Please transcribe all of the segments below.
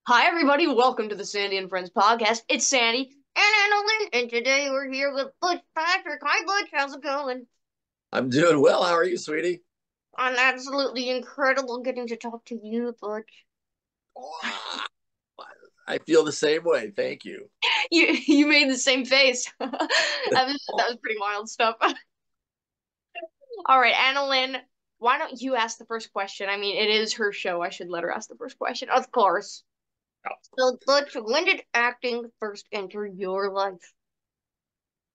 Hi, everybody. Welcome to the Sandy and Friends podcast. It's Sandy and AnaLynne, and today we're here with Butch Patrick. Hi, Butch. How's it going? I'm doing well. How are you, sweetie? I'm absolutely incredible getting to talk to you, Butch. Wow. I feel the same way. Thank you. You made the same face. That was pretty wild stuff. All right, AnaLynne, why don't you ask the first question? I mean, it is her show. I should let her ask the first question, of course. So, Butch, when did acting first enter your life?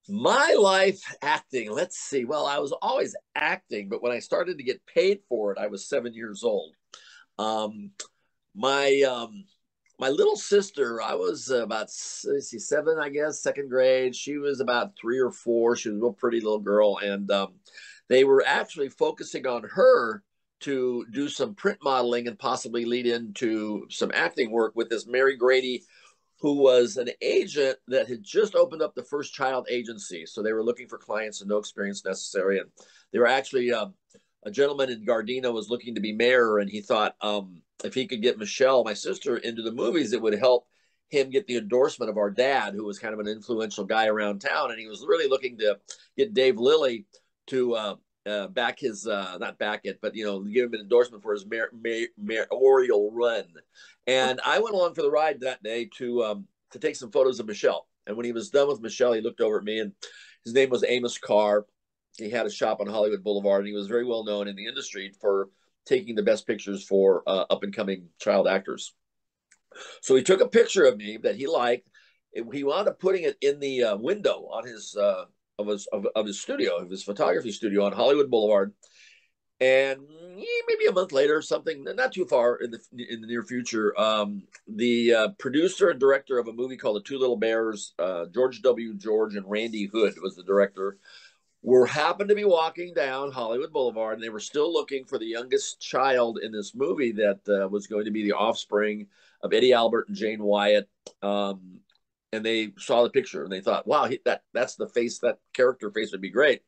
My life acting, let's see. Well, I was always acting, but when I started to get paid for it, I was 7 years old. Um, my my little sister, I was about let's see, seven, I guess, second grade. She was about 3 or 4. She was a real pretty little girl, and they were actually focusing on her to do some print modeling and possibly lead into some acting work with this Mary Grady, who was an agent that had just opened up the first child agency. So they were looking for clients and no experience necessary. And they were actually a gentleman in Gardena was looking to be mayor, and he thought if he could get Michelle, my sister, into the movies, it would help him get the endorsement of our dad, who was kind of an influential guy around town. And he was really looking to get Dave Lilly to back his not back it, but give him an endorsement for his mayoral run. And I went along for the ride that day to take some photos of Michelle. And when he was done with Michelle, he looked over at me, and his name was Amos Carr. He had a shop on Hollywood Boulevard, and he was very well known in the industry for taking the best pictures for up and coming child actors. So he took a picture of me that he liked. He wound up putting it in the window on his of his studio, of his photography studio on Hollywood Boulevard. And maybe a month later, something not too far in the near future, the producer and director of a movie called The Two Little Bears, George W. George and Randy Hood was the director, were happened to be walking down Hollywood Boulevard, and they were still looking for the youngest child in this movie that was going to be the offspring of Eddie Albert and Jane Wyatt. And they saw the picture and they thought, "Wow, that's the face. That character face would be great."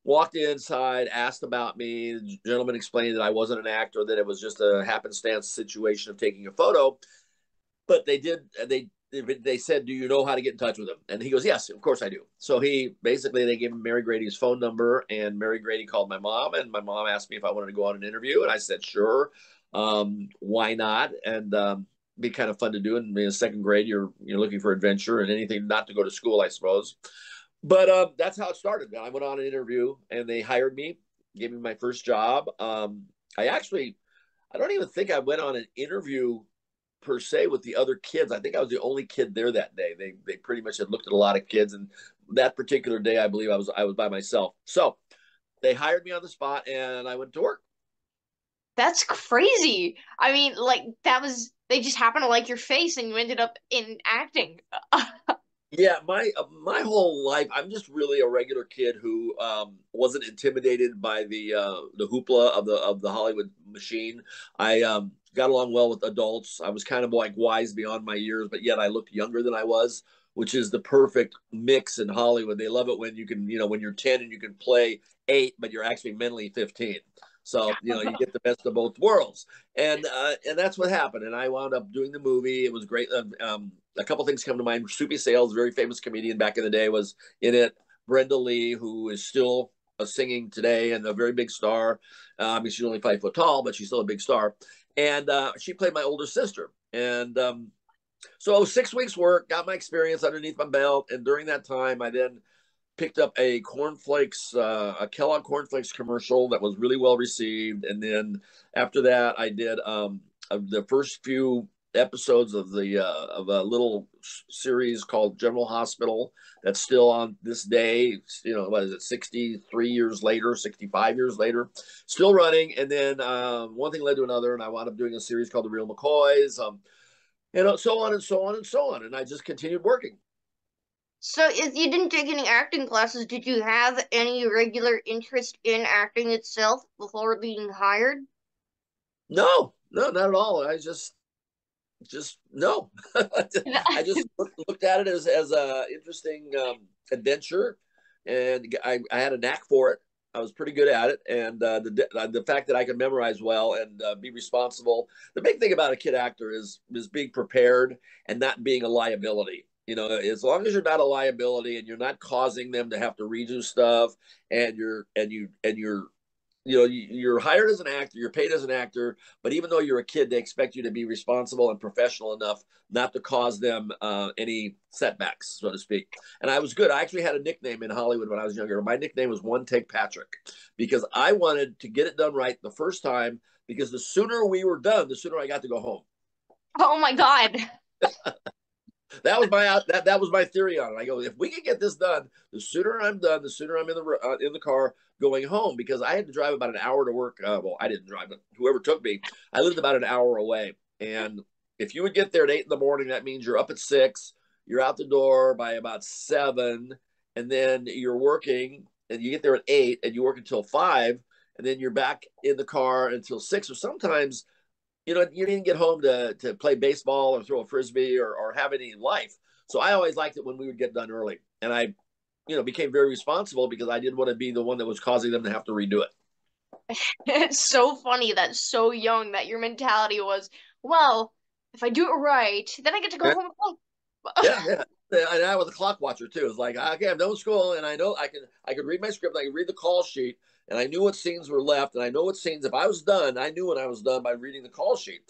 Walked inside, asked about me. The gentleman explained that I wasn't an actor, that it was just a happenstance situation of taking a photo. But they said, "Do you know how to get in touch with him?" And he goes, "Yes, of course I do." So they gave him Mary Grady's phone number, and Mary Grady called my mom, and my mom asked me if I wanted to go on an interview, and I said, "Sure, why not?" And be kind of fun to do. And in second grade, you're looking for adventure and anything not to go to school, I suppose. But that's how it started. I went on an interview, and they hired me, gave me my first job. I don't even think I went on an interview per se with the other kids. I think I was the only kid there that day. They pretty much had looked at a lot of kids, and that particular day, I believe I was by myself. So they hired me on the spot, and I went to work. That's crazy. I mean, like, they just happened to like your face and you ended up in acting. Yeah, my whole life, I'm just really a regular kid who wasn't intimidated by the hoopla of the Hollywood machine. I got along well with adults. I was kind of like wise beyond my years, but yet I looked younger than I was, which is the perfect mix in Hollywood. They love it when you can, when you're 10 and you can play 8, but you're actually mentally 15. So you get the best of both worlds, and that's what happened. And I wound up doing the movie. It was great. A couple things come to mind. Soupy Sales, very famous comedian back in the day, was in it. Brenda Lee, who is still singing today and a very big star. I mean, she's only 5 foot tall, but she's still a big star. And she played my older sister. And so 6 weeks work, got my experience underneath my belt. And during that time, I then picked up a Kellogg cornflakes commercial that was really well received. And then after that, I did the first few episodes of a little series called General Hospital that's still on this day. What is it, 63 years later, 65 years later, still running. And then one thing led to another, and I wound up doing a series called The Real McCoys, so on and so on and so on. And I just continued working. So, if you didn't take any acting classes, did you have any regular interest in acting itself before being hired? No, no, not at all. I just no. I just looked at it as a interesting adventure, and I had a knack for it. I was pretty good at it, and the fact that I could memorize well and be responsible. The big thing about a kid actor is being prepared and not being a liability. You know, as long as you're not a liability and you're not causing them to have to redo stuff, and you're you're hired as an actor, you're paid as an actor, but even though you're a kid, they expect you to be responsible and professional enough not to cause them any setbacks, so to speak. And I was good. I actually had a nickname in Hollywood when I was younger. My nickname was One Take Patrick, because I wanted to get it done right the first time, because the sooner we were done, the sooner I got to go home. Oh my God. That was my theory on it. I go, if we can get this done, the sooner I'm done, the sooner I'm in the car going home, because I had to drive about an hour to work. Well, I didn't drive, but whoever took me, I lived about an hour away. And if you would get there at 8 in the morning, that means you're up at 6, you're out the door by about 7, and then you're working, and you get there at 8, and you work until 5, and then you're back in the car until 6, or sometimes you didn't get home to play baseball or throw a frisbee or have any life. So I always liked it when we would get done early. And I, became very responsible because I didn't want to be the one that was causing them to have to redo it. It's so funny that so young that your mentality was, well, if I do it right, then I get to go home. Yeah, yeah. And I was a clock watcher too. It's like, okay, I'm done with school, and I know I could read my script, I could read the call sheet, and I knew what scenes were left, and I know what scenes. If I was done, I knew when I was done by reading the call sheet.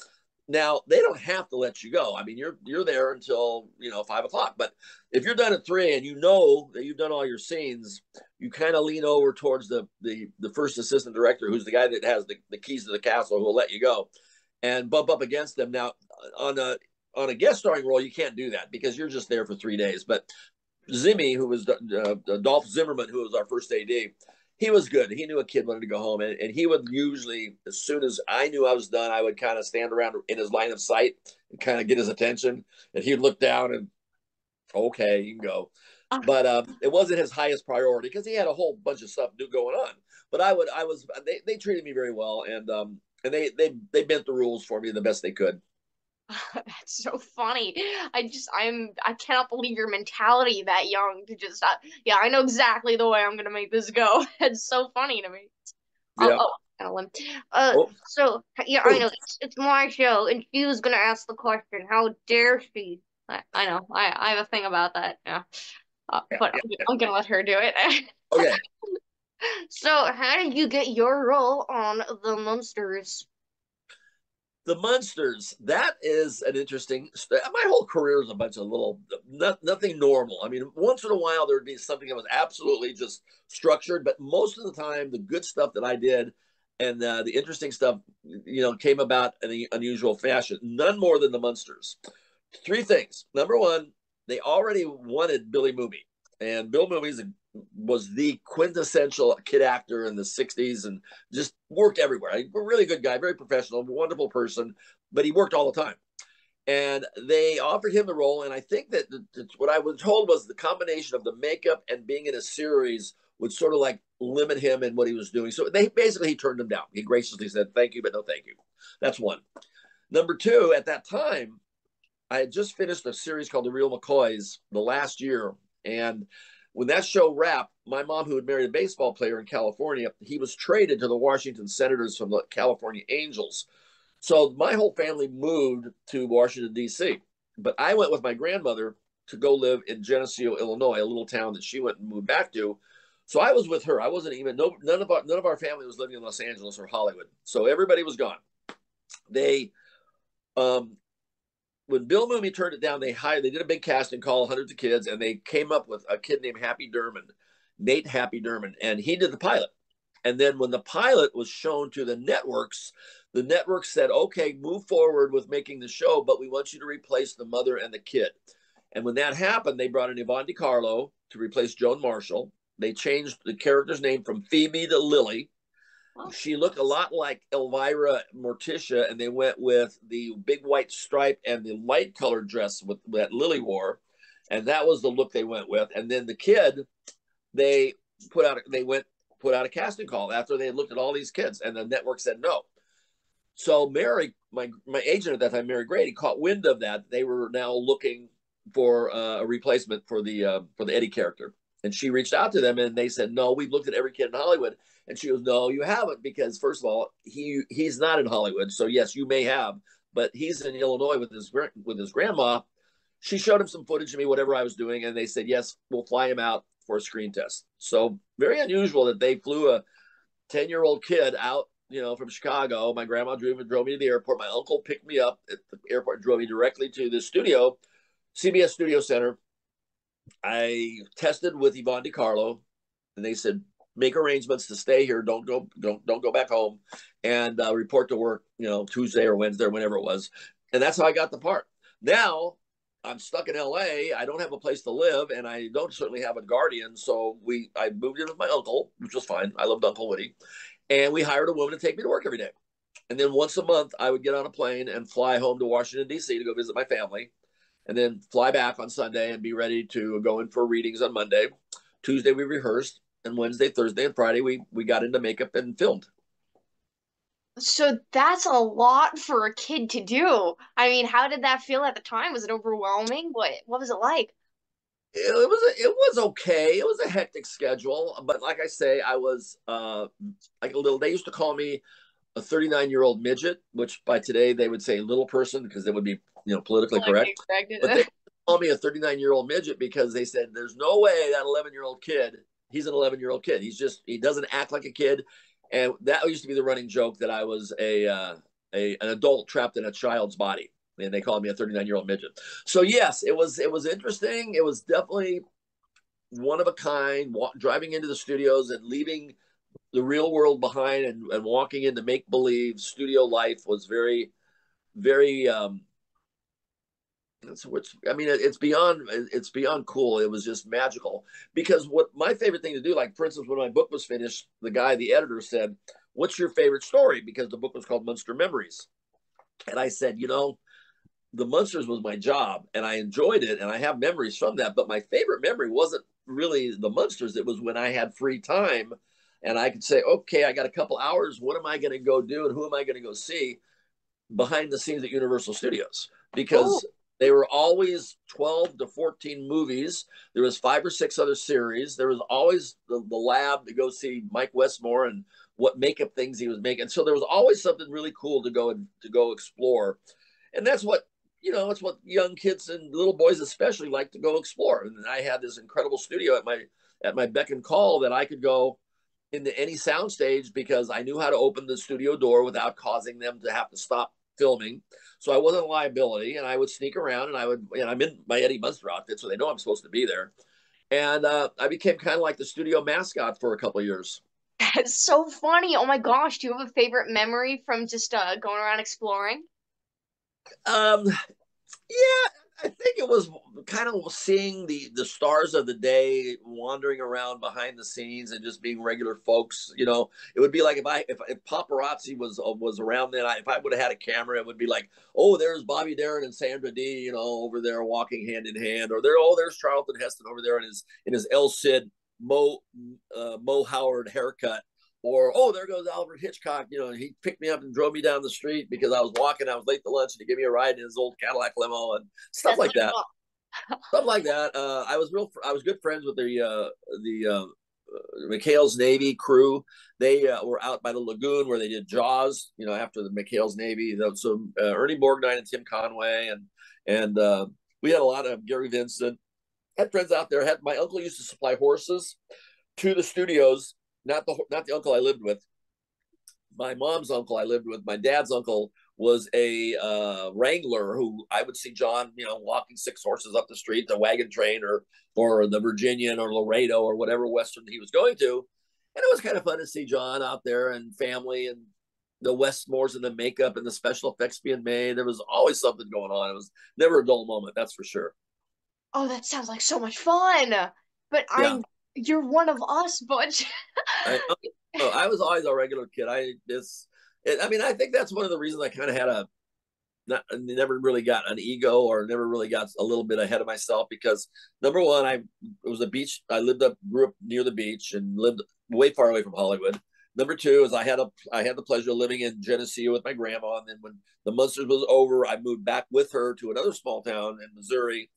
Now they don't have to let you go. I mean, you're there until 5 o'clock. But if you're done at 3 and you know that you've done all your scenes, you kind of lean over towards the first assistant director, who's the guy that has the keys to the castle, who will let you go, and bump up against them. Now on a guest starring role, you can't do that because you're just there for 3 days. But Zimmy, who was Dolph Zimmerman, who was our first AD, he was good. He knew a kid wanted to go home, and he would usually, as soon as I knew I was done, I would kind of stand around in his line of sight and kind of get his attention, and he'd look down and, okay, you can go. But it wasn't his highest priority because he had a whole bunch of stuff going on. But they treated me very well, and they bent the rules for me the best they could. That's so funny. I cannot believe your mentality that young to just, yeah, I know exactly the way I'm gonna make this go. It's so funny to me. Yeah. Ellen. Oh. So, yeah, I know it's my show, and she was gonna ask the question. How dare she? I know. I have a thing about that. Yeah. But I'm gonna let her do it. Okay. So, how did you get your role on the Munsters? The Munsters, that is an interesting. My whole career is a bunch of nothing normal. I mean, once in a while there would be something that was absolutely just structured, but most of the time, the good stuff that I did and the interesting stuff, came about in an unusual fashion. None more than the Munsters. 3 things. Number one, they already wanted Billy Mooney, and Bill Mooney was the quintessential kid actor in the 60s and just worked everywhere. A really good guy, very professional, wonderful person, but he worked all the time. And they offered him the role, and I think that what I was told was the combination of the makeup and being in a series would sort of like limit him in what he was doing. So he turned him down. He graciously said, thank you, but no thank you. That's one. Number 2, at that time, I had just finished a series called The Real McCoys the last year, and when that show wrapped, my mom, who had married a baseball player in California, he was traded to the Washington Senators from the California Angels. So my whole family moved to Washington, D.C. But I went with my grandmother to go live in Geneseo, Illinois, a little town that she went and moved back to. So I was with her. I wasn't even, none of our family was living in Los Angeles or Hollywood. So everybody was gone. They, when Bill Mooney turned it down, they did a big casting call, hundreds of kids, and they came up with a kid named Nate Happy Derman, and he did the pilot. And then when the pilot was shown to the networks said, okay, move forward with making the show, but we want you to replace the mother and the kid. And when that happened, they brought in Yvonne DiCarlo to replace Joan Marshall. They changed the character's name from Phoebe to Lily. She looked a lot like Elvira Morticia, and they went with the big white stripe and the light colored dress that Lily wore, and that was the look they went with. And then the kid, they put out a casting call after they had looked at all these kids, and the network said no. So Mary, my agent at that time, Mary Grady, caught wind of that. They were now looking for a replacement for the Eddie character. And she reached out to them and they said, no, we've looked at every kid in Hollywood. And she goes, no, you haven't, because first of all, he's not in Hollywood. So yes, you may have, but he's in Illinois with his grandma. She showed him some footage of me, whatever I was doing, and they said, yes, we'll fly him out for a screen test. So very unusual that they flew a 10-year-old kid out, from Chicago. My grandma drove me to the airport. My uncle picked me up at the airport, drove me directly to the studio, CBS Studio Center. I tested with Yvonne DiCarlo, and they said, make arrangements to stay here. Don't go back home, and report to work, Tuesday or Wednesday or whenever it was. And that's how I got the part. Now I'm stuck in LA. I don't have a place to live, and I don't certainly have a guardian. So I moved in with my uncle, which was fine. I loved Uncle Woody. And we hired a woman to take me to work every day. And then once a month, I would get on a plane and fly home to Washington, D.C. to go visit my family, and then fly back on Sunday and be ready to go in for readings on Monday. Tuesday, we rehearsed. And Wednesday, Thursday, and Friday, we got into makeup and filmed. So that's a lot for a kid to do. I mean, how did that feel at the time? Was it overwhelming? What was it like? It was okay. It was a hectic schedule, but like I say, I was like a little. They used to call me a 39-year-old midget, which by today they would say little person because it would be politically correct. But they call me a 39-year-old midget because they said there's no way that 11-year-old kid. He's an 11-year-old kid. He doesn't act like a kid, and that used to be the running joke that I was an adult trapped in a child's body. And they called me a 39-year-old midget. So yes, it was interesting. It was definitely one of a kind. Driving into the studios and leaving the real world behind and walking into make believe studio life was very, very. It's beyond cool. It was just magical because what my favorite thing to do, like for instance, when my book was finished, the editor said, "What's your favorite story?" Because the book was called Munster Memories, and I said, the Munsters was my job and I enjoyed it and I have memories from that. But my favorite memory wasn't really the Munsters. It was when I had free time and I could say, okay, I got a couple hours. What am I going to go do? And who am I going to go see behind the scenes at Universal Studios? Because they were always 12 to 14 movies. There was 5 or 6 other series. There was always the lab to go see Mike Westmore and what makeup things he was making. So there was always something really cool to go explore. And that's what it's what young kids and little boys especially like to go explore. And I had this incredible studio at my beck and call that I could go into any soundstage because I knew how to open the studio door without causing them to have to stop filming. So I wasn't a liability, and I would sneak around, and I'm in my Eddie Munster outfit, so they know I'm supposed to be there. And I became kind of like the studio mascot for a couple of years. That's so funny. Oh my gosh, do you have a favorite memory from just going around exploring? Um, Yeah, I think it was kind of seeing the stars of the day wandering around behind the scenes and just being regular folks. It would be like if paparazzi was around then. If I would have had a camera, it would be like, oh, there's Bobby Darin and Sandra Dee, over there walking hand in hand, or there's Charlton Heston over there in his El Cid Mo Howard haircut. Or, oh, there goes Alfred Hitchcock. He picked me up and drove me down the street because I was walking. I was late to lunch, and he gave me a ride in his old Cadillac limo and stuff like that. Stuff like that. I was good friends with the McHale's Navy crew. They were out by the lagoon where they did Jaws. After the McHale's Navy. So Ernie Borgnine and Tim Conway, and we had a lot of Gary Vincent. Had friends out there. My uncle used to supply horses to the studios. Not the uncle I lived with. My mom's uncle I lived with. My dad's uncle was a wrangler who I would see John, walking 6 horses up the street, the wagon train or the Virginian or Laredo or whatever Western he was going to. And it was kind of fun to see John out there and family and the Westmores and the makeup and the special effects being made. There was always something going on. It was never a dull moment, that's for sure. Oh, that sounds like so much fun. But Yeah. you're one of us, Butch. I was always a regular kid. I think that's one of the reasons I kind of had never really got an ego or never really got a little bit ahead of myself because number one, it was a beach. Grew up near the beach and lived way far away from Hollywood. Number two is I had the pleasure of living in Geneseo with my grandma. And then when the Munsters was over, I moved back with her to another small town in Missouri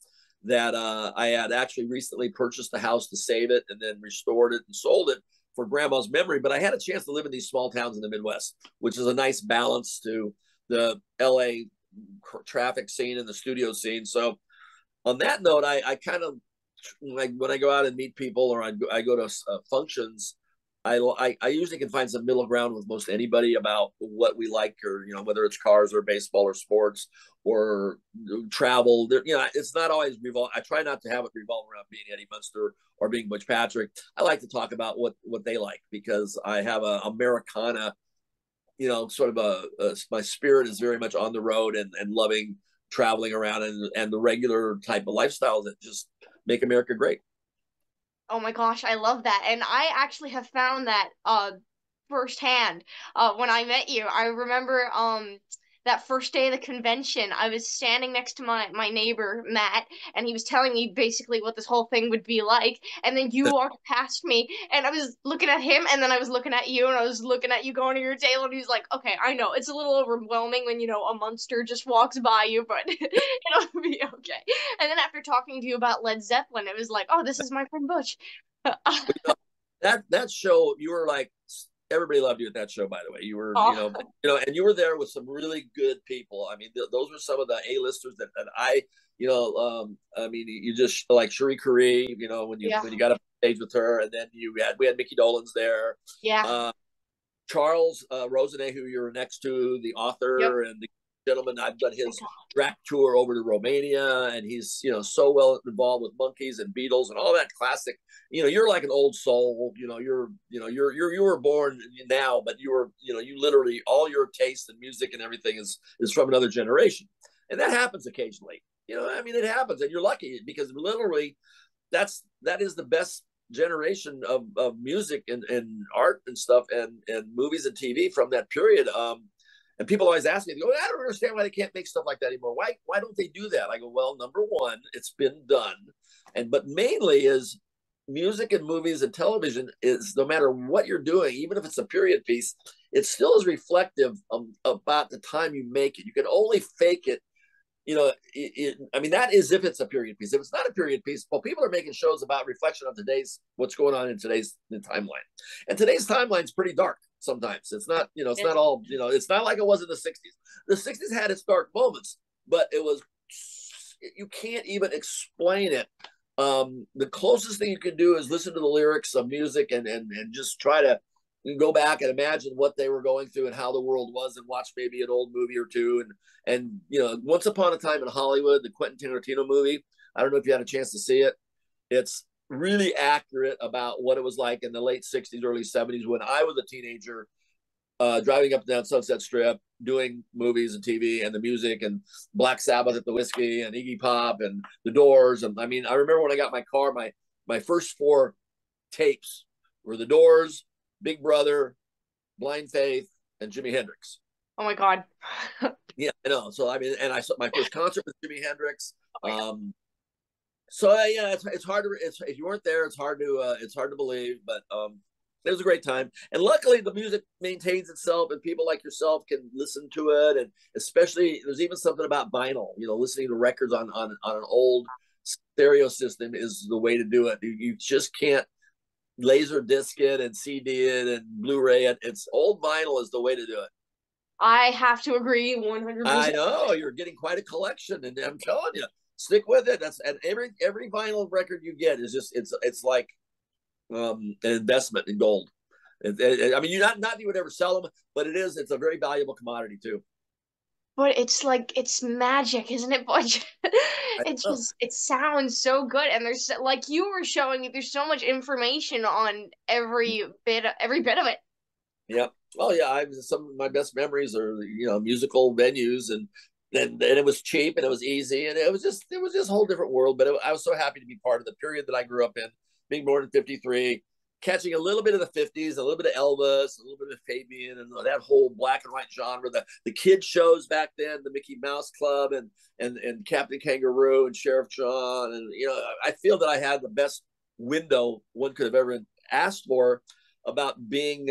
that I had actually recently purchased a house to save it and then restored it and sold it for grandma's memory. But I had a chance to live in these small towns in the Midwest, which is a nice balance to the LA traffic scene and the studio scene. So on that note, I kind of, like when I go out and meet people or I go to functions, I usually can find some middle ground with most anybody about what we like, or whether it's cars or baseball or sports or travel. It's not always revolve. I try not to have it revolve around being Eddie Munster or being Butch Patrick. I like to talk about what they like, because I have a Americana, sort of my spirit is very much on the road and loving traveling around and the regular type of lifestyles that just make America great. Oh my gosh, I love that. And I actually have found that firsthand when I met you. I remember that first day of the convention, I was standing next to my neighbor, Matt, and he was telling me basically what this whole thing would be like. And then you walked past me, and I was looking at him, and then I was looking at you, and I was looking at you going to your table, and he was like, "Okay, I know it's a little overwhelming when a Munster just walks by you, but it'll be okay." And then after talking to you about Led Zeppelin, it was like, "Oh, this is my friend Butch." That show, you were like, everybody loved you at that show, by the way. You were, Oh, and you were there with some really good people. I mean, those were some of the A-listers that I mean, you just like Cherie Currie, yeah, when you got up on stage with her, and then we had Mickey Dolenz there. yeah. Charles Rosenet, who you're next to, the Yep. author and the gentleman. I've done his track tour over to Romania, and he's so well involved with Monkees and Beatles and all that classic. You're like an old soul. You were born now, but you literally, all your taste and music and everything is from another generation, and that happens occasionally. I mean, it happens, and you're lucky, because literally, that is the best generation of music and art and stuff and movies and TV from that period. And people always ask me, they go, "I don't understand why they can't make stuff like that anymore. Why don't they do that?" I go, "Well, number one, it's been done, but mainly is music and movies and television is, no matter what you're doing, even if it's a period piece, it still is reflective about the time you make it. You can only fake it." I mean, that is if it's a period piece. If it's not a period piece, well, people are making shows about reflection of what's going on in today's timeline. And today's timeline is pretty dark sometimes. It's not, it's not all, it's not like it was in the 60s. The 60s had its dark moments, but you can't even explain it. The closest thing you can do is listen to the lyrics of music and just try to go back and imagine what they were going through and how the world was, and watch maybe an old movie or two. And Once Upon a Time in Hollywood, the Quentin Tarantino movie, I don't know if you had a chance to see it. It's really accurate about what it was like in the late 60s, early 70s, when I was a teenager, driving up and down Sunset Strip, doing movies and TV and the music, and Black Sabbath at the Whiskey and Iggy Pop and the Doors. And I mean, I remember when I got my car, my first 4 tapes were the Doors, Big Brother, Blind Faith, and Jimi Hendrix. Oh my God. Yeah, I know. So I mean, and I saw my first concert with Jimi Hendrix. Oh Yeah, it's hard to if you weren't there, it's hard to believe, but it was a great time. And luckily, the music maintains itself, and people like yourself can listen to it. And especially, there's even something about vinyl. Listening to records on an old stereo system is the way to do it. You just can't laser disc it and CD it and Blu-ray it. It's old vinyl is the way to do it. I have to agree 100%. I know you're getting quite a collection, and I'm telling you, stick with it. And every vinyl record you get is just it's like an investment in gold. I mean, not that you would ever sell them, but it's a very valuable commodity too. But it's like it's magic, isn't it, Butch? It sounds so good, and there's like you were showing me, there's so much information on every bit of it. Yeah. Well, yeah. Some of my best memories are musical venues, and it was cheap and it was easy, and it was just a whole different world. But I was so happy to be part of the period that I grew up in, being born in '53, catching a little bit of the '50s, a little bit of Elvis, a little bit of Fabian, and that whole black and white genre. The kid shows back then, the Mickey Mouse Club and Captain Kangaroo and Sheriff John, and I feel that I had the best window one could have ever asked for about being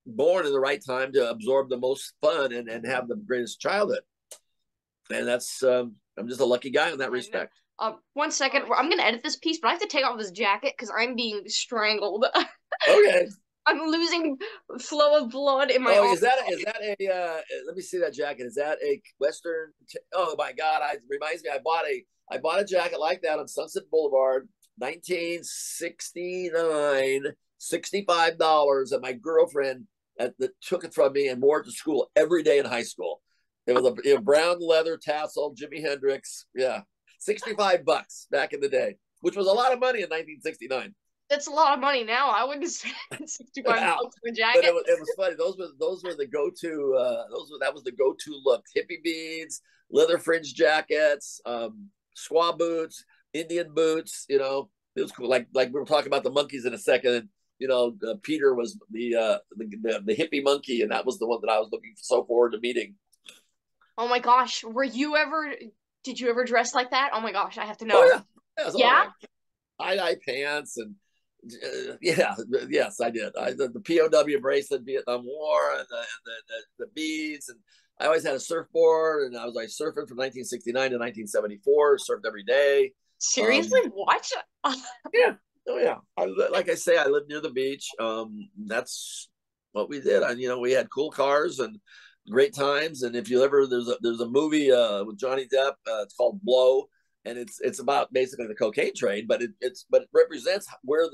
born in the right time to absorb the most fun and have the greatest childhood. And that's I'm just a lucky guy in that respect. One second. I'm gonna edit this piece, but I have to take off this jacket because I'm being strangled. Okay. I'm losing flow of blood in my Oh, arm. is that a let me see that jacket. Is that a Western oh my God, I reminds me I bought a jacket like that on Sunset Boulevard, 1969, $65, and my girlfriend that took it from me and wore it to school every day in high school. It was a brown leather tassel, Jimi Hendrix. Yeah. $65 back in the day, which was a lot of money in 1969. That's a lot of money now. I wouldn't spend 65 Wow. bucks for a But jacket. it was funny. Those were the go-to that was the go-to look. Hippie beads, leather fringe jackets, squaw boots, Indian boots, you know. It was cool. Like we were talking about the Monkees in a second. You know, Peter was the hippie monkey, and that was the one that I was looking so forward to meeting. Oh my gosh, did you ever dress like that? Oh my gosh, I have to Oh know. yeah, yeah, it's all Yeah? right. Tie-dye pants and yeah, yes, I did. The POW bracelet, Vietnam War, and the beads, and I always had a surfboard, and I was like surfing from 1969 to 1974. Surfed every day. Seriously? What? Yeah, oh yeah. Like I say, I lived near the beach. That's what we did. You know, we had cool cars and great times. And if you ever, there's a movie with Johnny Depp. It's called Blow, and it's about basically the cocaine trade, but it represents where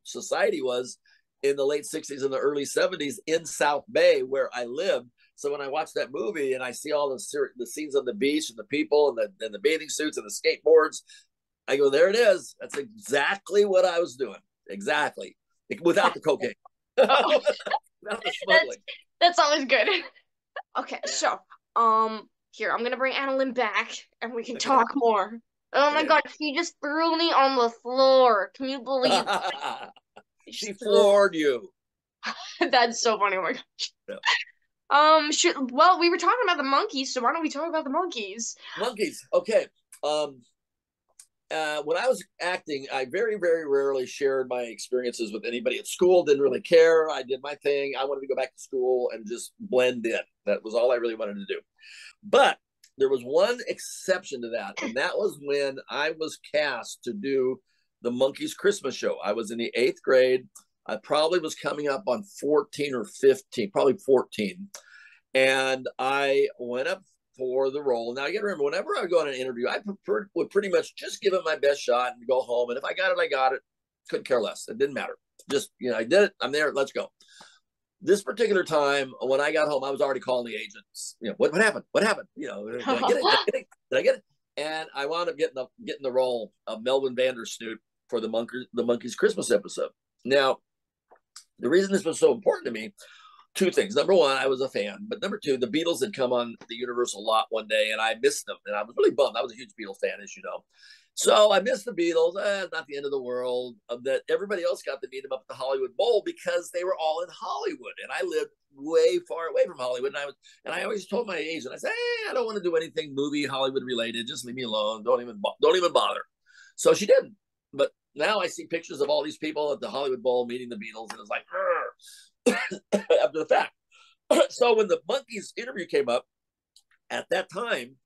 society was in the late 60s and the early 70s in South Bay where I lived. So when I watch that movie and I see all the scenes on the beach and the people and the bathing suits and the skateboards, I go, there it is. That's exactly what I was doing. Exactly. Without the cocaine. Oh, Without the smuggling. that's always good. Okay, so here I'm gonna bring AnaLynne back and we can talk more. Oh my Okay. god, she just threw me on the floor. Can you believe She floored you. That's so funny. Oh my gosh. Yeah. Well, we were talking about the Monkees, so why don't we talk about the Monkees? Monkees. Okay. When I was acting, I very, very rarely shared my experiences with anybody at school. Didn't really care. I did my thing. I wanted to go back to school and just blend in. That was all I really wanted to do. But there was one exception to that, and that was when I was cast to do the Monkees Christmas show. I was in the 8th grade. I probably was coming up on 14 or 15, probably 14. And I went up for the role. Now, you got to remember, whenever I would go on an interview, I would pretty much just give it my best shot and go home. And if I got it, I got it. Couldn't care less. It didn't matter. Just, you know, I did it. I'm there. Let's go. This particular time, when I got home, I was already calling the agents. You know, what happened? What happened? You know, did I get it? Did I get it? Did I get it? And I wound up getting the role of Melvin Vandersnoot for the Monkees Christmas episode. Now, the reason this was so important to me, two things. Number one, I was a fan, but number two, the Beatles had come on the Universal lot one day, and I missed them, and I was really bummed. I was a huge Beatles fan, as you know. So I missed the Beatles. Not the end of the world. That everybody else got to meet them up at the Hollywood Bowl because they were all in Hollywood, and I lived way far away from Hollywood. And I always told my agent, I said, "Hey, I don't want to do anything movie Hollywood related. Just leave me alone. Don't even bother." So she didn't. But now I see pictures of all these people at the Hollywood Bowl meeting the Beatles, and it's like after the fact. So when the Monkees interview came up at that time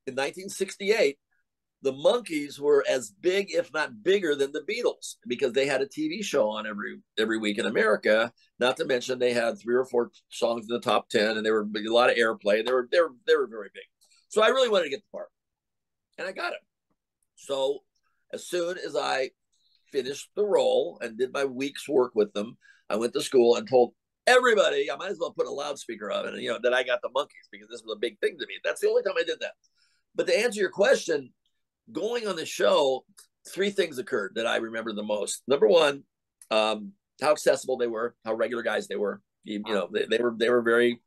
in 1968, the Monkees were as big, if not bigger, than the Beatles because they had a TV show on every week in America. Not to mention they had 3 or 4 songs in the top 10, and they were a lot of airplay. They were very big. So I really wanted to get the part, and I got it. So as soon as I finished the role and did my week's work with them, I went to school and told everybody, I might as well put a loudspeaker on it, you know, that I got the Monkees because this was a big thing to me. That's the only time I did that. But to answer your question, going on the show, 3 things occurred that I remember the most. Number one, how accessible they were, how regular guys they were. You know, they were very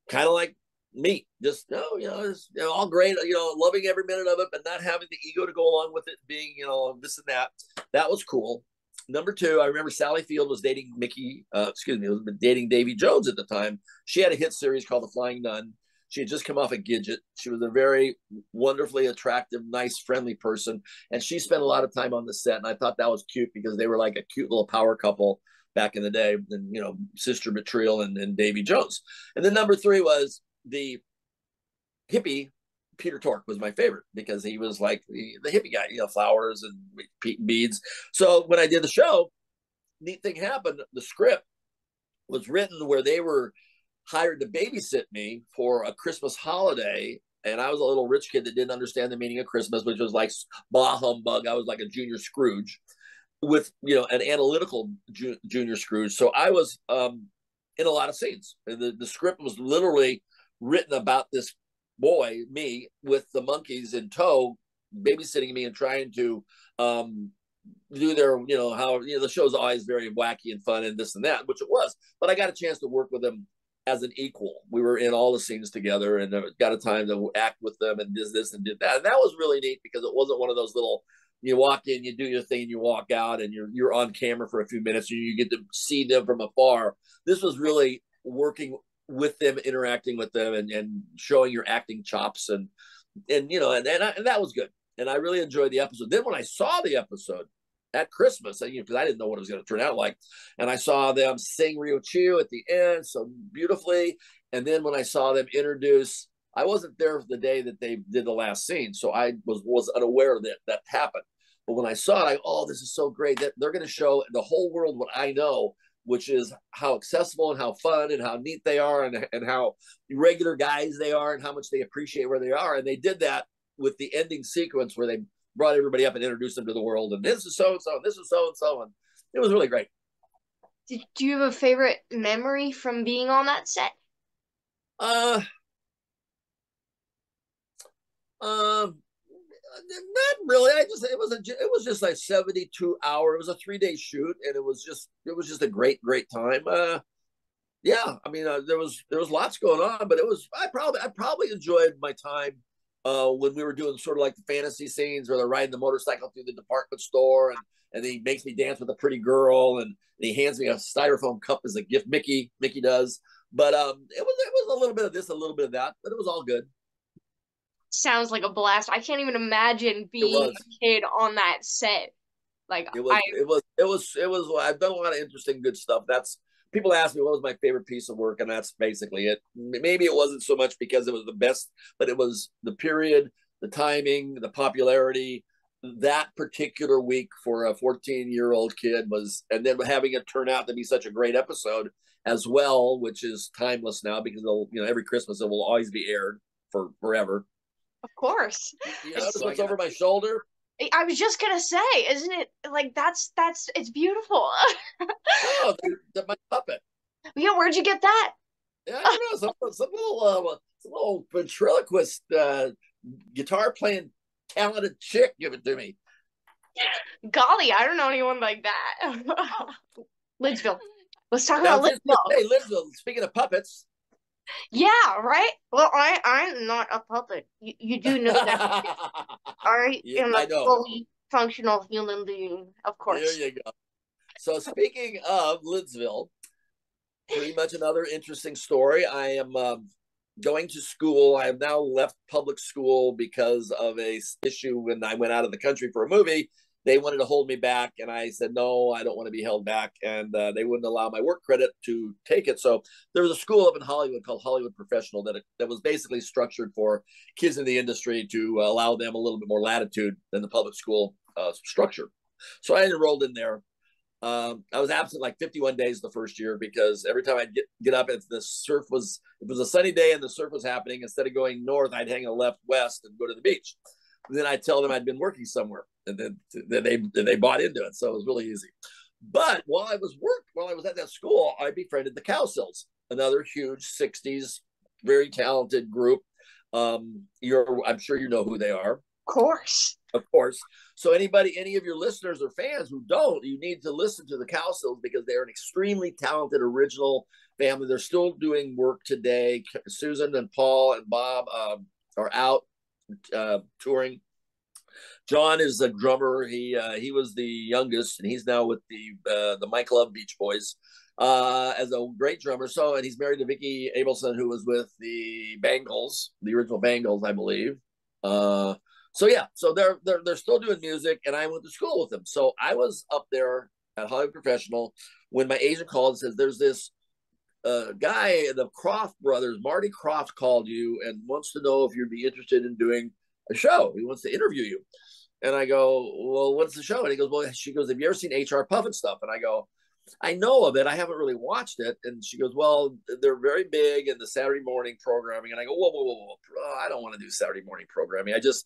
kind of like me, just all great, loving every minute of it, but not having the ego to go along with it, being this and that. That was cool. Number 2, I remember Sally Field was dating was dating Davy Jones at the time. She had a hit series called The Flying Nun. She had just come off a Gidget. She was a very wonderfully attractive, nice, friendly person, and she spent a lot of time on the set. And I thought that was cute because they were like a cute little power couple back in the day. And Sister Betrayal and Davy Jones. And then number 3 was the hippie Peter Tork was my favorite because he was like the hippie guy, flowers and beads. So when I did the show, neat thing happened. The script was written where they were hired to babysit me for a Christmas holiday. And I was a little rich kid that didn't understand the meaning of Christmas, which was like bah humbug. I was like a junior Scrooge with, an analytical junior Scrooge. So I was in a lot of scenes. And the script was literally written about this boy, me, with the Monkees in tow, babysitting me and trying to do their, how, the show's always very wacky and fun and this and that, which it was. But I got a chance to work with them as an equal. We were in all the scenes together and got a time to act with them and did this and did that. And that was really neat because it wasn't one of those little, you walk in, you do your thing, you walk out, and you're on camera for a few minutes and you get to see them from afar. This was really working with them, interacting with them, and showing your acting chops, and that was good. And I really enjoyed the episode. Then when I saw the episode at Christmas, because I didn't know what it was going to turn out like, and I saw them sing Rio Chiu at the end so beautifully, and then when I saw them introduce, I wasn't there for the day that they did the last scene, so I was unaware that happened. But when I saw it, this is so great that they're going to show the whole world what I know, which is how accessible and how fun and how neat they are, and how regular guys they are, and how much they appreciate where they are. And they did that with the ending sequence where they brought everybody up and introduced them to the world. And this is so-and-so, and this is so-and-so. And it was really great. Do you have a favorite memory from being on that set? Not really. It was just like 72 hour. It was a 3-day shoot, and it was just a great time. Yeah, I mean, there was lots going on, but I probably enjoyed my time when we were doing sort of like the fantasy scenes where they're riding the motorcycle through the department store, and he makes me dance with a pretty girl, and he hands me a styrofoam cup as a gift. Mickey does, but it was a little bit of this, a little bit of that, but it was all good. Sounds like a blast. I can't even imagine being a kid on that set. Like it was. I've done a lot of interesting, good stuff. People ask me what was my favorite piece of work, and that's basically it. Maybe it wasn't so much because it was the best, but it was the period, the timing, the popularity. That particular week for a 14-year-old kid was, and then having it turn out to be such a great episode as well, which is timeless now because every Christmas it will always be aired for forever. Of course. You notice what's over my shoulder? I was just gonna say, isn't it like that's it's beautiful? Oh, my puppet. Yeah, where'd you get that? Yeah, I don't know. Some little ventriloquist guitar playing talented chick give it to me. Golly, I don't know anyone like that. Lidsville. Let's talk about Lidsville. Hey, Lidsville. Speaking of puppets. Yeah, right. Well, I'm not a puppet. You do know that. I am a fully functional human being, of course. There you go. So speaking of Lidsville, pretty much another interesting story. I am going to school. I have now left public school because of a issue when I went out of the country for a movie. They wanted to hold me back, and I said, no, I don't want to be held back. And they wouldn't allow my work credit to take it. So there was a school up in Hollywood called Hollywood Professional that was basically structured for kids in the industry to allow them a little bit more latitude than the public school structure. So I enrolled in there. I was absent like 51 days the first year because every time I'd get up, if it was a sunny day and the surf was happening, instead of going north, I'd hang a left west and go to the beach. And then I'd tell them I'd been working somewhere, and then they bought into it. So it was really easy. But while I was at that school, I befriended the Cowsills, another huge 60s, very talented group. I'm sure you know who they are. Of course. So any of your listeners or fans who don't, you need to listen to the Cowsills because they're an extremely talented, original family. They're still doing work today. Susan and Paul and Bob are out touring. John is a drummer. He was the youngest, and he's now with the Mike Love Beach Boys as a great drummer. So, and he's married to Vicki Abelson, who was with the Bangles, the original Bangles, I believe. So yeah, so they're still doing music, and I went to school with them. So I was up there at Hollywood Professional when my agent called and says, "There's this guy, the Croft brothers, Marty Croft, called you and wants to know if you'd be interested in doing a show. He wants to interview you. And I go, well, what's the show? And he goes, well, she goes, have you ever seen HR Pufnstuf? And I go, I know of it. I haven't really watched it. And she goes, well, they're very big in the Saturday morning programming. And I go, whoa. I don't want to do Saturday morning programming. I just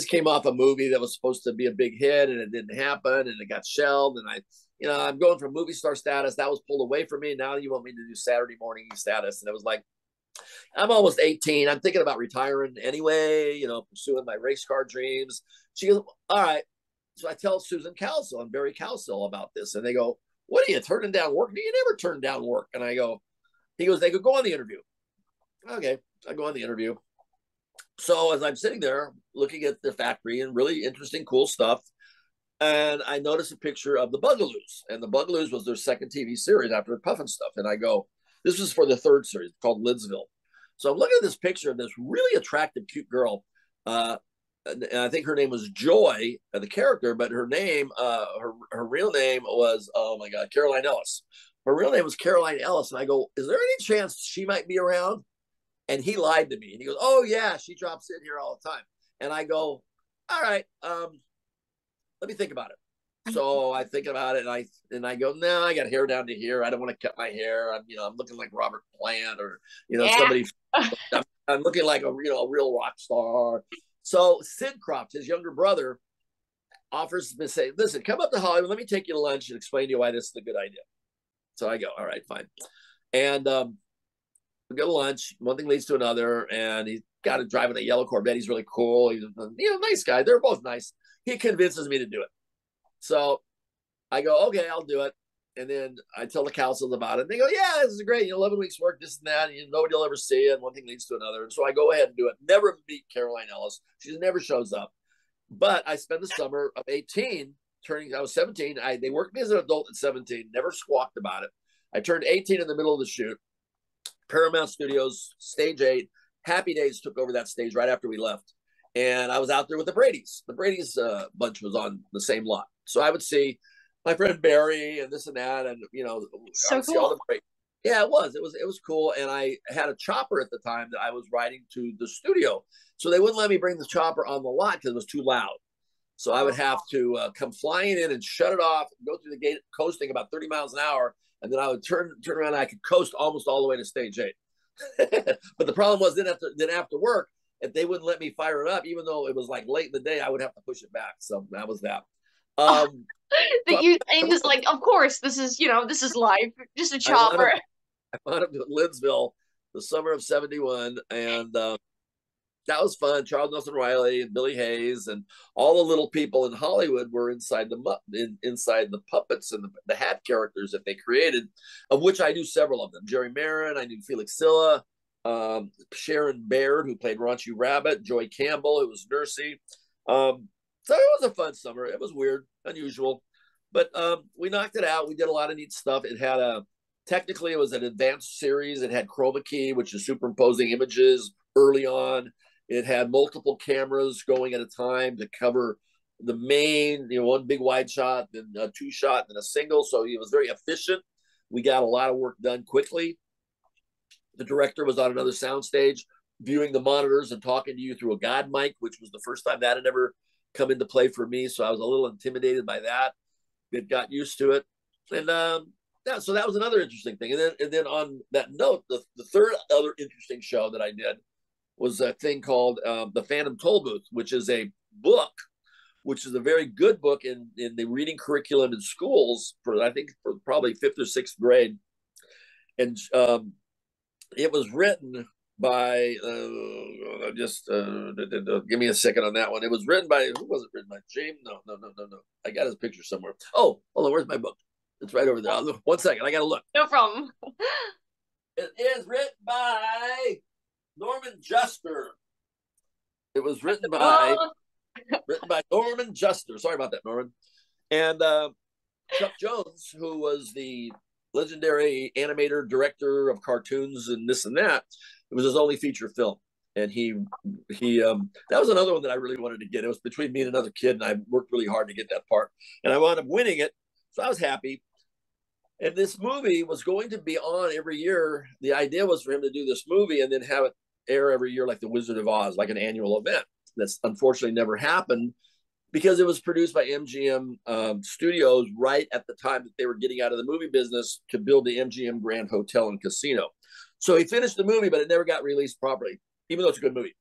came off a movie that was supposed to be a big hit and it didn't happen and it got shelved. And I'm going from movie star status. That was pulled away from me. Now you want me to do Saturday morning status. And it was like, I'm almost 18. I'm thinking about retiring anyway, pursuing my race car dreams. She goes, all right. So I tell Susan Cowsill and Barry Cowsill about this. And they go, what are you turning down work? Do you never turn down work? And he goes, they could go on the interview. Okay. I go on the interview. So as I'm sitting there looking at the factory and really interesting, cool stuff, and I noticed a picture of the Bugaloos. And the Bugaloos was their second TV series after Pufnstuf. And I go, this was for the third series called Lidsville. So I'm looking at this picture of this really attractive, cute girl. And I think her name was Joy, the character, but her name, her real name was, oh my God, Caroline Ellis. Her real name was Caroline Ellis. And I go, is there any chance she might be around? And he lied to me. And he goes, oh yeah, she drops in here all the time. And I go, all right, let me think about it. So I think about it, and I go, no, I got hair down to here. I don't want to cut my hair. I'm looking like Robert Plant or somebody. I'm looking like a real rock star. So Sid Croft, his younger brother, offers to say, listen, come up to Hollywood. Let me take you to lunch and explain to you why this is a good idea. So I go, all right, fine. And we go to lunch. One thing leads to another, and he's got to drive in a yellow Corvette. He's really cool. He's a nice guy. They're both nice. He convinces me to do it. So I go, okay, I'll do it. And then I tell the Cowsills about it. And they go, yeah, this is great. 11 weeks work, this and that. Nobody will ever see it. One thing leads to another. And so I go ahead and do it. Never meet Caroline Ellis. She never shows up. But I spent the summer of 18 I was 17. They worked me as an adult at 17. Never squawked about it. I turned 18 in the middle of the shoot. Paramount Studios, Stage 8. Happy Days took over that stage right after we left. And I was out there with the Brady's. The Brady's bunch was on the same lot. So I would see my friend Barry and this and that. And, so cool. All the yeah, it was cool. And I had a chopper at the time that I was riding to the studio. So they wouldn't let me bring the chopper on the lot because it was too loud. So I would have to come flying in and shut it off, go through the gate, coasting about 30 miles an hour. And then I would turn around and I could coast almost all the way to Stage 8. But the problem was then after work, if they wouldn't let me fire it up, even though it was like late in the day, I would have to push it back. So that was that. And just like, of course, this is life. Just a chopper. I wound up in Lidsville the summer of 71. And that was fun. Charles Nelson Riley and Billy Hayes and all the little people in Hollywood were inside the puppets and the hat characters that they created, of which I knew several of them. Jerry Marin, I knew Felix Silla, Sharon Baird, who played Raunchy Rabbit, Joy Campbell, who was Nursey. So it was a fun summer. It was weird, unusual, but we knocked it out. We did a lot of neat stuff. It had technically it was an advanced series. It had chroma key, which is superimposing images early on. It had multiple cameras going at a time to cover the main, one big wide shot, then a two shot, then a single. So it was very efficient. We got a lot of work done quickly. The director was on another soundstage viewing the monitors and talking to you through a God mic, which was the first time that had ever come into play for me. So I was a little intimidated by that. It got used to it. And so that was another interesting thing. And then on that note, the third other interesting show that I did was a thing called The Phantom Tollbooth, which is a book, which is a very good book in the reading curriculum in schools for probably 5th or 6th grade. And it was written by, give me a second on that one. It was written by, who was it written by? James? No. I got his picture somewhere. Oh, hold on, where's my book? It's right over there. One second, I got to look. No problem. It is written by Norman Juster. It was written by Norman Juster. Sorry about that, Norman. And Chuck Jones, who was the legendary animator, director of cartoons and this and that, it was his only feature film. And he that was another one that I really wanted to get. It was between me and another kid, and I worked really hard to get that part. And I wound up winning it, so I was happy. And this movie was going to be on every year. The idea was for him to do this movie and then have it air every year like The Wizard of Oz, like an annual event. That's unfortunately never happened because it was produced by MGM Studios right at the time that they were getting out of the movie business to build the MGM Grand Hotel and Casino. So he finished the movie, but it never got released properly, even though it's a good movie.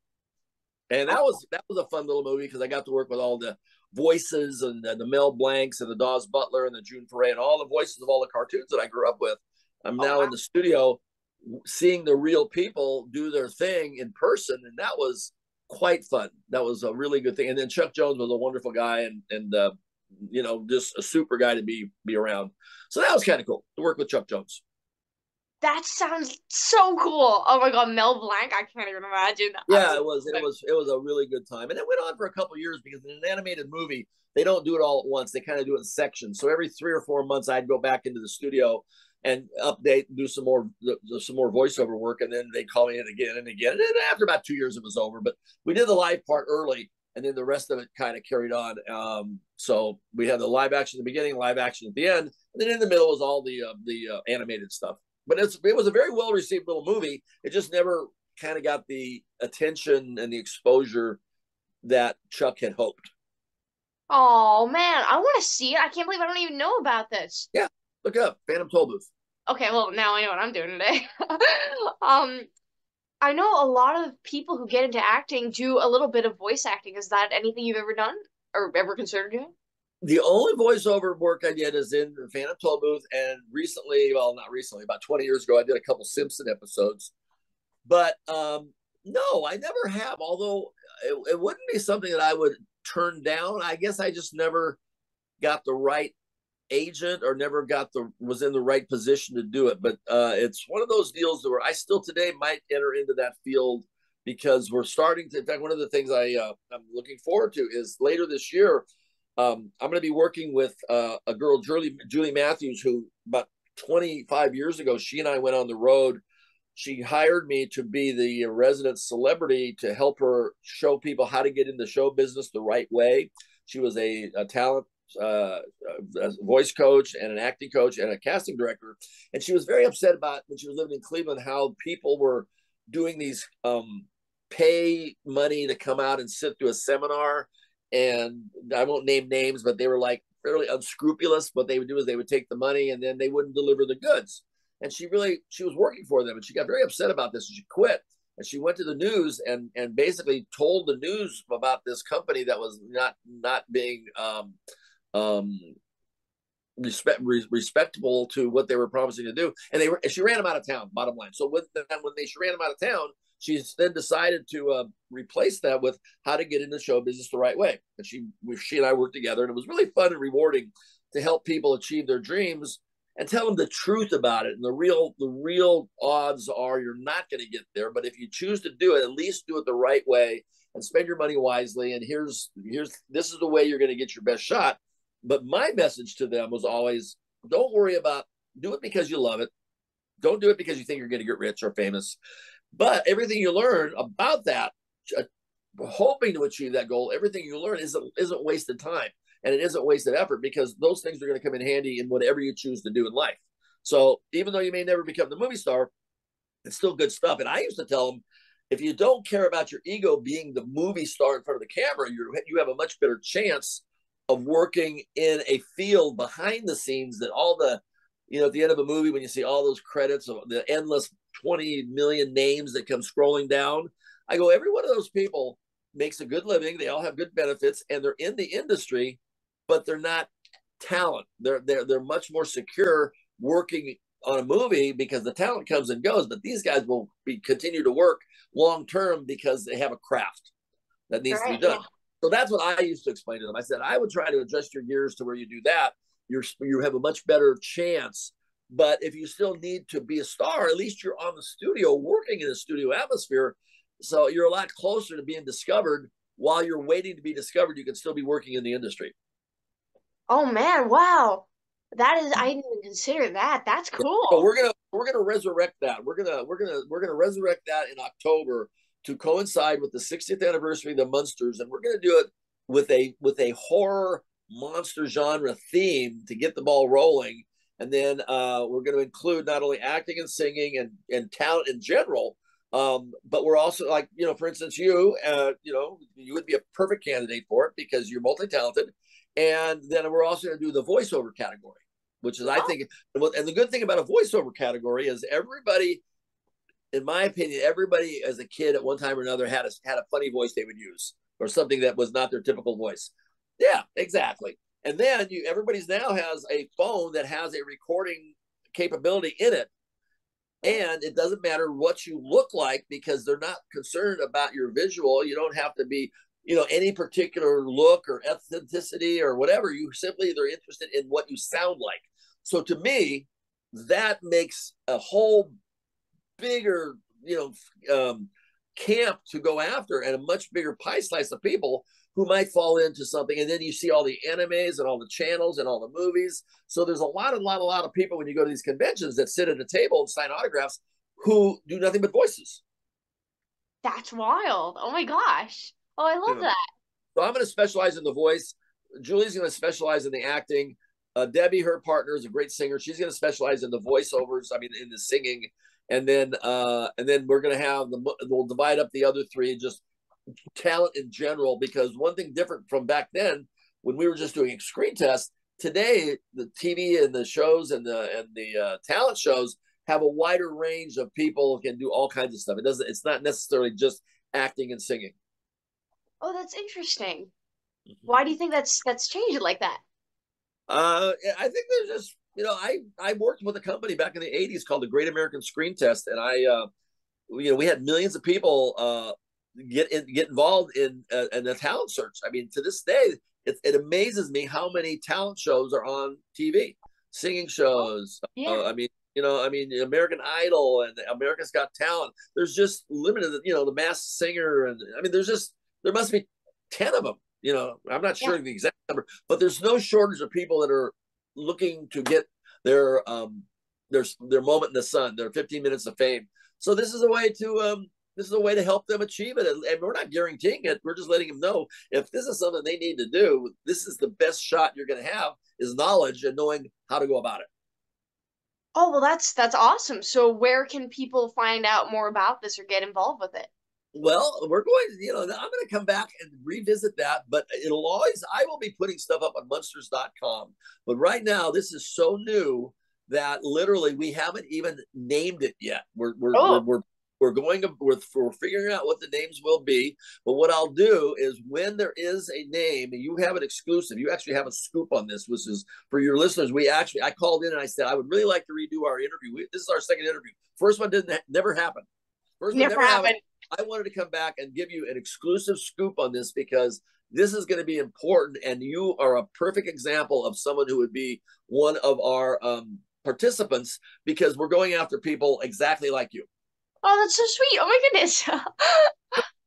And that was a fun little movie because I got to work with all the voices and the Mel Blancs and the Dawes Butler and the June Foray and all the voices of all the cartoons that I grew up with. I'm now in the studio seeing the real people do their thing in person, and that was quite fun. That was a really good thing. And then Chuck Jones was a wonderful guy and you know, just a super guy to be around. So that was kind of cool to work with Chuck Jones. That sounds so cool. Oh my God, Mel Blanc. I can't even imagine. Yeah, it was a really good time. And it went on for a couple of years because in an animated movie, they don't do it all at once. They kind of do it in sections. So every 3 or 4 months, I'd go back into the studio and update and do some more voiceover work. And then they call me in again and again. And then after about 2 years, it was over. But we did the live part early, and then the rest of it kind of carried on. So we had the live action at the beginning, live action at the end, and then in the middle was all the animated stuff. But it was a very well received little movie. It just never kind of got the attention and the exposure that Chuck had hoped. Oh man, I want to see it. I can't believe I don't even know about this. Yeah, look up Phantom Toll Booth. Okay, well now I know what I'm doing today. Um, I know a lot of people who get into acting do a little bit of voice acting. Is that anything you've ever done or ever considered doing? The only voiceover work I did is in the Phantom Toll Booth, and recently, well, not recently, about 20 years ago, I did a couple Simpson episodes. But no, I never have. Although it wouldn't be something that I would turn down. I guess I just never got the right agent or never was in the right position to do it. But it's one of those deals where I still today might enter into that field because we're starting to. In fact, one of the things I'm looking forward to is later this year. I'm going to be working with a girl, Julie Matthews, who about 25 years ago, she and I went on the road. She hired me to be the resident celebrity to help her show people how to get into show business the right way. She was a talent a voice coach and an acting coach and a casting director. And she was very upset about when she was living in Cleveland, how people were doing these pay money to come out and sit through a seminar. And I won't name names, but they were like fairly unscrupulous. What they would do is they would take the money and then they wouldn't deliver the goods. And she was working for them, and she got very upset about this, and she quit. And she went to the news and basically told the news about this company that was not being respectable to what they were promising to do. And she ran them out of town, bottom line. So when she ran them out of town, she then decided to replace that with how to get into show business the right way. And she and I worked together, and it was really fun and rewarding to help people achieve their dreams and tell them the truth about it. And the real odds are you're not going to get there. But if you choose to do it, at least do it the right way and spend your money wisely. And this is the way you're going to get your best shot. But my message to them was always, don't worry about, do it because you love it. Don't do it because you think you're going to get rich or famous. But everything you learn about that, hoping to achieve that goal, everything you learn isn't wasted time. And it isn't wasted effort, because those things are going to come in handy in whatever you choose to do in life. So even though you may never become the movie star, it's still good stuff. And I used to tell them, if you don't care about your ego being the movie star in front of the camera, you have a much better chance of working in a field behind the scenes that all the, at the end of a movie, when you see all those credits of the endless 20 million names that come scrolling down, I go, every one of those people makes a good living. They all have good benefits, and they're in the industry, but they're not talent. They're much more secure working on a movie because the talent comes and goes, but these guys will continue to work long term because they have a craft that needs to be done. Yeah. So that's what I used to explain to them. I said, I would try to adjust your gears to where you do that. You have a much better chance. But if you still need to be a star, at least you're on the studio, working in a studio atmosphere. So you're a lot closer to being discovered. While you're waiting to be discovered, you can still be working in the industry. Oh man, wow. I didn't even consider that. That's cool. So we're gonna resurrect that. We're gonna resurrect that in October to coincide with the 60th anniversary of the Munsters, and we're gonna do it with a horror monster genre theme to get the ball rolling. and then we're going to include not only acting and singing and talent in general, but we're also like, for instance, you would be a perfect candidate for it because you're multi-talented. And then we're also going to do the voiceover category, which is, I think, and the good thing about a voiceover category is everybody, in my opinion, everybody as a kid at one time or another had a funny voice they would use or something that was not their typical voice. Yeah, exactly. And then everybody's now has a phone that has a recording capability in it. And it doesn't matter what you look like because they're not concerned about your visual. You don't have to be, any particular look or ethnicity or whatever. They're interested in what you sound like. So to me, that makes a whole bigger, camp to go after and a much bigger pie slice of people who might fall into something. And then you see all the animes and all the channels and all the movies. So there's a lot of people when you go to these conventions that sit at a table and sign autographs who do nothing but voices. That's wild. Oh my gosh. Oh, I love that. So I'm going to specialize in the voice. Julie's going to specialize in the acting. Debbie, her partner, is a great singer. She's going to specialize in the voiceovers. I mean, in the singing. And then we're going to have we'll divide up the other three, just talent in general, because one thing different from back then when we were just doing screen tests, today the TV and the shows and the talent shows have a wider range of people who can do all kinds of stuff. It's not necessarily just acting and singing. Oh, that's interesting. Why do you think that's changed like that? I think there's just, I worked with a company back in the 80s called the Great American Screen Test, and we had millions of people get involved in the talent search. I mean, to this day, it amazes me how many talent shows are on TV, singing shows. Yeah. I mean, American Idol and America's Got Talent. There's just limited, the Masked Singer, and I mean, there must be 10 of them. I'm not sure the exact number, but there's no shortage of people that are looking to get their moment in the sun, their 15 minutes of fame. So this is a way to help them achieve it. And we're not guaranteeing it. We're just letting them know if this is something they need to do, this is the best shot you're going to have, is knowledge and knowing how to go about it. Oh, well, that's awesome. So where can people find out more about this or get involved with it? Well, we're going to, I'm going to come back and revisit that, but I will be putting stuff up on munsters.com. But right now, this is so new that literally we haven't even named it yet. We're figuring out what the names will be. But what I'll do is when there is a name, and you have an exclusive, you actually have a scoop on this, which is for your listeners. I called in and I said, I would really like to redo our interview. This is our second interview. First one never happened. First one never happened. I wanted to come back and give you an exclusive scoop on this because this is going to be important. And you are a perfect example of someone who would be one of our participants, because we're going after people exactly like you. Oh, that's so sweet. Oh my goodness.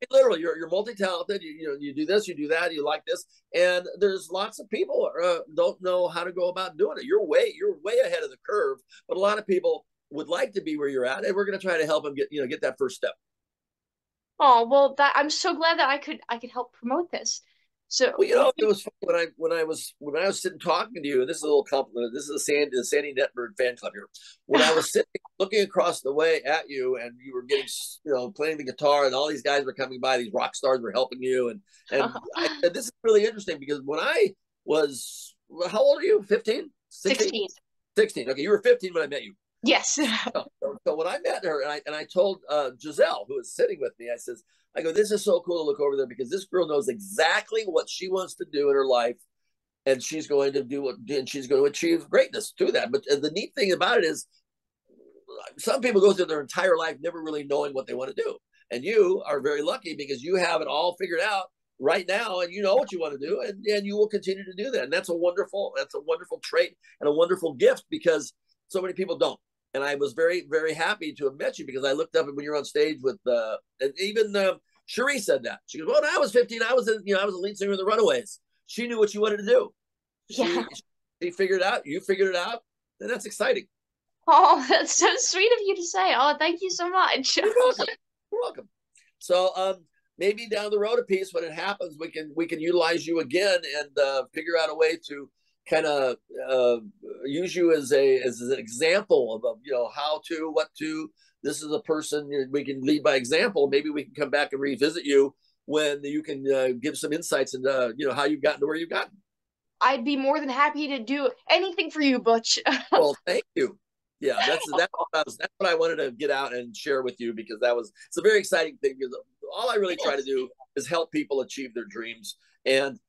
Literally, you're multi-talented. You do this, you do that, you like this, and there's lots of people don't know how to go about doing it. You're way ahead of the curve, but a lot of people would like to be where you're at, and we're going to try to help them get that first step. Oh, well, I'm so glad that I could help promote this. So, well, it was funny when I was sitting talking to you, and this is a little compliment. This is the Sandy Netbird fan club here. When I was sitting looking across the way at you, and you were getting, playing the guitar, and all these guys were coming by, these rock stars were helping you, and I said, this is really interesting because when I was, how old are you? 15? 16. 16. Okay, you were 15 when I met you. Yes. So when I met her, and I told Giselle, who was sitting with me, I go, this is so cool to look over there because this girl knows exactly what she wants to do in her life, and she's going to achieve greatness through that. But the neat thing about it is, some people go through their entire life never really knowing what they want to do, and you are very lucky because you have it all figured out right now, and you know what you want to do, and you will continue to do that. And that's a wonderful trait and a wonderful gift, because so many people don't. And I was very, very happy to have met you, because I looked up when you were on stage with, and even Cherie said that. She goes, well, when I was 15, I was a lead singer of the Runaways. She knew what she wanted to do. She figured it out. You figured it out. And that's exciting. Oh, that's so sweet of you to say. Oh, thank you so much. You're welcome. You're welcome. So maybe down the road a piece, when it happens, we can utilize you again and figure out a way to kind of uh, use you as a as an example of how to, what to. This is a person we can lead by example. Maybe we can come back and revisit you when you can give some insights into how you've gotten to where you've gotten. I'd be more than happy to do anything for you, Butch. Well, thank you. Yeah, that's what I wanted to get out and share with you, because it's a very exciting thing, because all I really try to do is help people achieve their dreams. And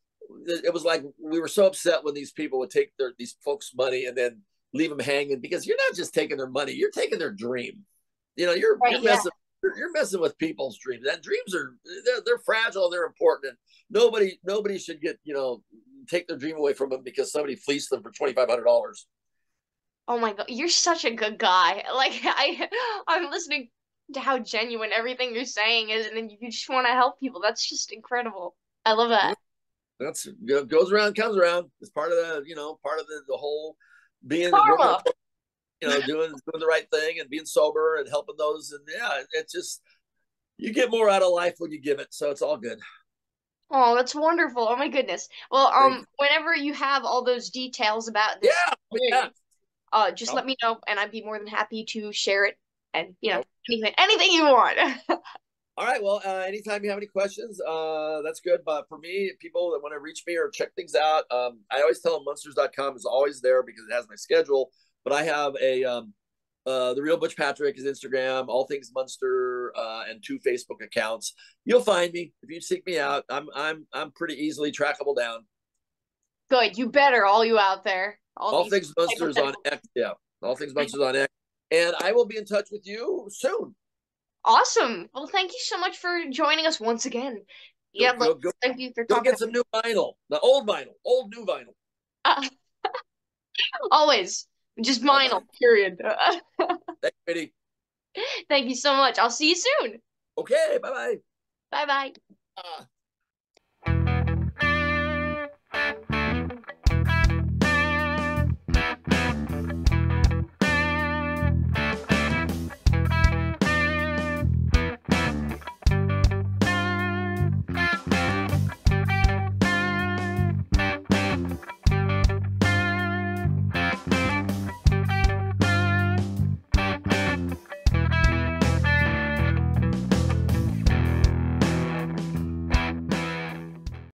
it was like we were so upset when these people would take these folks' money and then leave them hanging, because you're not just taking their money, you're taking their dream. You're Right, you're yeah. messing with people's dreams. And dreams they're fragile, they're important, and nobody should get take their dream away from them because somebody fleeced them for $2,500. Oh my God, you're such a good guy. Like I'm listening to how genuine everything you're saying is, and then you just want to help people. That's just incredible. I love that. That's goes around, comes around. It's part of the whole being working on Karma. doing the right thing and being sober and helping those. And yeah, it's just, you get more out of life when you give it, so it's all good. Oh, that's wonderful. Oh my goodness. Well, Thank you. whenever you have all those details about this Yeah, yeah. win, just Oh, let me know, and I'd be more than happy to share it. And oh. anything you want. All right. Well, anytime you have any questions, that's good. But for me, people that want to reach me or check things out, I always tell them Munsters.com is always there because it has my schedule. But I have the real Butch Patrick is Instagram, all things Munster, and 2 Facebook accounts. You'll find me if you seek me out. I'm pretty easily trackable down. Good. You better, all you out there. All All these things Munsters on hypothetical. X. Yeah, all things Munsters on X. And I will be in touch with you soon. Awesome. Well, thank you so much for joining us once again. Go Yeah, go go thank you for go talking. get some new vinyl, the old vinyl, old new vinyl. Uh, always. Just Bye mine, bye. period. Thanks, Katie. Thank you so much. I'll see you soon. Okay, bye bye. Bye bye.